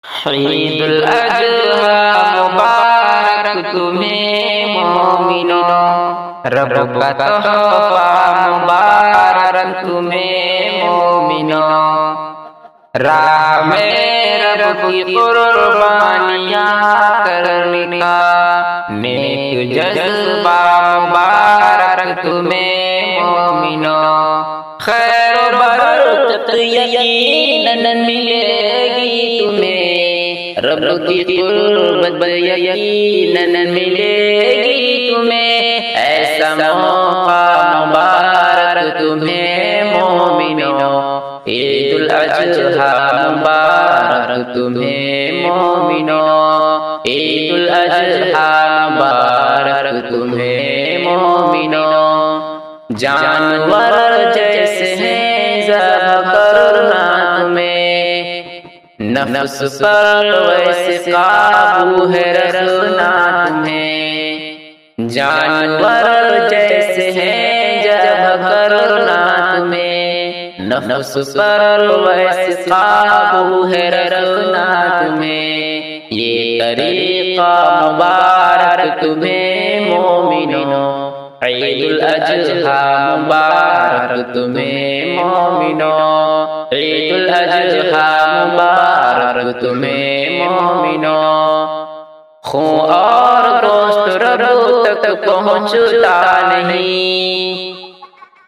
عید الاضحیٰ مبارک تمہیں مومنوں، رب کا تحفہ مبارک تمہیں مومنوں، راہ میں رب کی قربانیاں کرنے کا نیک جذبہ مبارک تمہیں مومنوں، خیر و برکت یقیناً ملے گی تمہیں، رب کی قربت یقیناً ملے گی تمہیں، ایسا موقع مبارک تمہیں مومنوں، عید الاضحیٰ مبارک تمہیں مومنوں، عید الاضحیٰ مبارک تمہیں مومنوں، جانور جیسے ہیں ذبح کرنا تمہیں، نفس پر ویسے قابو ہے رکھنا تمہیں، جانور جیسے ہیں ذبح کرنا تمہیں، نفس پر ویسے قابو ہے رکھنا تمہیں، یہ طریقہ مبارک تمہیں مومنوں، عید الاضحیٰ مبارک تمہیں مومنوں، عید الاضحیٰ مبارک تمہیں مومنوں، خون اور گوشت رب تک پہنچتا نہیں،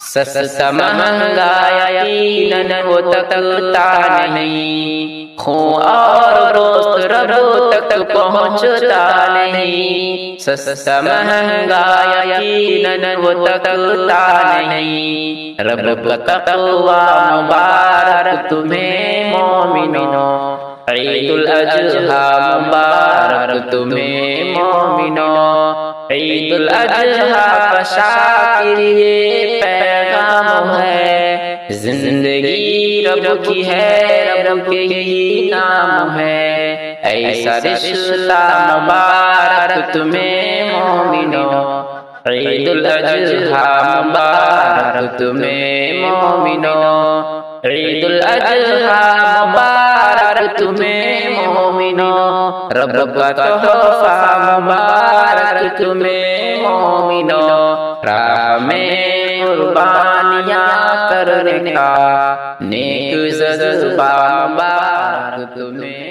سستا مہنگا یقیناً وہ تکتا نہیں، خون اور گوشت رب تک پہنچتا نہیں، سستا مہنگا یقیناً وہ تکتا نہیں، رب کا تقوی مبارک تمہیں مومنوں، عید الاضحیٰ مبارک تمہیں مومنوں، عید الاضحیٰ کا شاکر یہ پیغام ہے، زندگی رب کی ہے، رب کے ہی نام ہے، ایسا رشتہ مبارک تمہیں مومنوں، عید الاضحیٰ مبارک تمہیں مومنوں، عید الاضحیٰ مبارک تمہیں مومنوں، رب کا تحفہ مبارک تمہیں مومنوں، راہ میں قربانیاں کرنے کا نیک جذبہ مبارک تمہیں